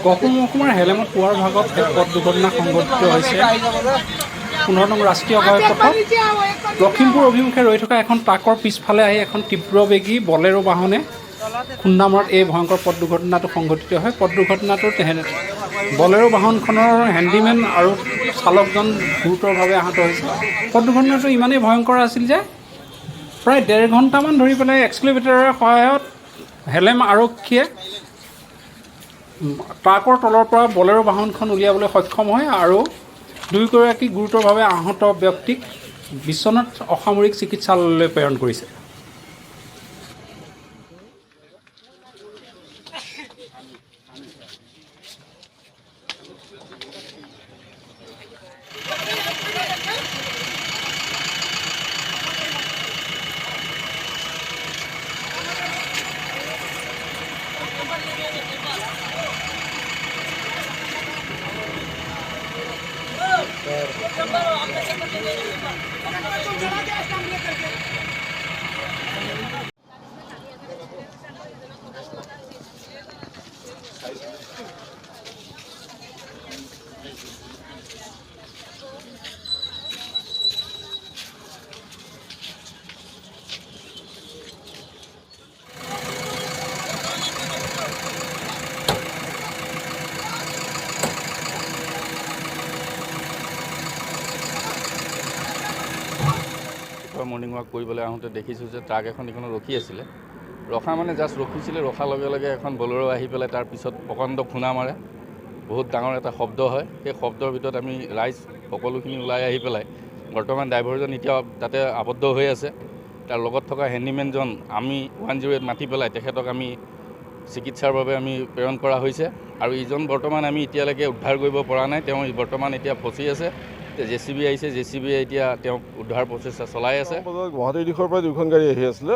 গহপুৰ মহকুমাৰ হেলেমত পুৱাৰ ভাগত এক পথ দুৰ্ঘটনা সংঘটিত হৈছে। 15 নং ৰাষ্ট্ৰীয় ঘাইপথত লখিমপুৰ অভিমুখে ৰৈ থকা এখন ট্ৰাকৰ পিছফালে আহি এখন তীব্ৰবেগী বলেৰো বাহনে খুন্দা মৰাত এই ভয়ংকৰ পথ দুৰ্ঘটনাটো সংঘটিত হয়। পথ দুৰ্ঘটনাটোত বলেৰো বাহনখনৰ হেণ্ডিমেন আৰু চালকজন গুৰুতৰভাৱে আহত হৈছে। পথ দুৰ্ঘটনাটো ইমানেই ভয়ংকৰ আছিল যে প্ৰায় 1.5 ঘণ্টামান ধৰি পেলাই এক্সকেলেভেটৰৰ সহায়ত হেলেম আৰক্ষীয়ে ট্ৰাকৰ তলৰ পৰা বলেৰো বাহনখন উলিয়াবলৈ সক্ষম হয় আৰু 2গৰাকী গুৰুতৰভাৱে আহত ব্যক্তিক বিশ্বনাথ অসামৰিক চিকিৎসালয়লৈ প্ৰেৰণ কৰিছে। মৰ্ণিং ৱাক কৰিবলৈ আহোঁতে দেখিছোঁ যে ট্ৰাক এখন এইখনত ৰখি আছিলে। ৰখা মানে জাষ্ট ৰখিছিলে, ৰখাৰ লগে লগে এখন বলেৰো আহি পেলাই তাৰ পিছত প্ৰকাণ্ড খুন্দা মাৰে। বহুত ডাঙৰ এটা শব্দ হয়। সেই শব্দৰ ভিতৰত আমি ৰাইজ সকলোখিনি ওলাই আহি পেলাই বৰ্তমান ড্ৰাইভাৰজন এতিয়া তাতে আবদ্ধ হৈ আছে। তাৰ লগত থকা হেণ্ডিমেনজন আমি 108 মাতি পেলাই তেখেতক আমি চিকিৎসাৰ বাবে আমি প্ৰেৰণ কৰা হৈছে আৰু ইজন বৰ্তমান আমি এতিয়ালৈকে উদ্ধাৰ কৰিব পৰা নাই। তেওঁ বৰ্তমান এতিয়া ফচি আছে। JCB আহিছে, JCB এতিয়া তেওঁক উদ্ধাৰ প্ৰচেষ্টা চলাই আছে। গুৱাহাটীৰ দিশৰ পৰা দুখন গাড়ী আহি আছিলে।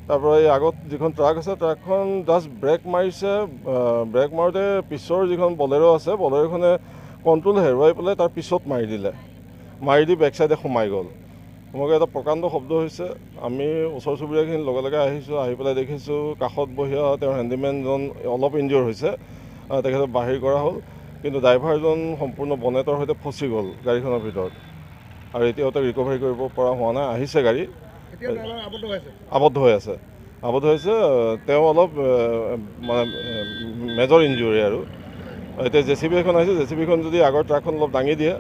তাৰপৰা এই আগত যিখন ট্ৰাক আছে ট্ৰাকখন জাষ্ট ব্ৰেক মাৰিছে। ব্ৰেক মাৰোঁতে পিছৰ যিখন বলেৰো আছে বলেৰোখনে কণ্ট্ৰল হেৰুৱাই পেলাই তাৰ পিছত মাৰি দিলে। মাৰি দি বেক চাইডে সোমাই গ'ল। মোক এটা প্ৰকাণ্ড শব্দ হৈছে। আমি ওচৰ চুবুৰীয়াখিনি লগে লগে আহিছোঁ। আহি পেলাই দেখিছোঁ কাষত বহিয়া তেওঁৰ হেণ্ডিমেনজন অলপ ইনজিয়ৰ হৈছে। তেখেতক বাহিৰ কৰা হ'ল, কিন্তু ড্ৰাইভাৰজন সম্পূৰ্ণ বনেটৰ সৈতে ফচি গ'ল গাড়ীখনৰ ভিতৰত আৰু এতিয়াও তেওঁক ৰিকভাৰী কৰিব পৰা হোৱা নাই। আহিছে গাড়ী, আবদ্ধ হৈ আছে। তেওঁ অলপ মানে মেজৰ ইনজুৰি আৰু এতিয়া JCB এখন আহিছে। JCBখন যদি আগৰ ট্ৰাকখন অলপ দাঙি দিয়ে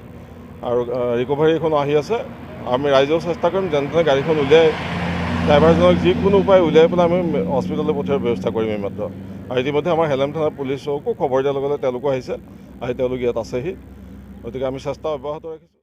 আৰু ৰিকভাৰী এখন আহি আছে, আমি ৰাইজেও চেষ্টা কৰিম যেনে তেনে গাড়ীখন উলিয়াই ড্ৰাইভাৰজনক যিকোনো উপায় উলিয়াই পেলাই আমি হস্পিটেললৈ পঠিওৱাৰ ব্যৱস্থা কৰিম এইমাত্ৰ। আৰু ইতিমধ্যে আমাৰ হেলেম থানাৰ পুলিচকো খবৰ দিয়াৰ লগে লগে তেওঁলোকো আহিছে। আহি তেওঁলোক ইয়াত আছেহি। গতিকে আমি চেষ্টা অব্যাহত ৰাখিছোঁ।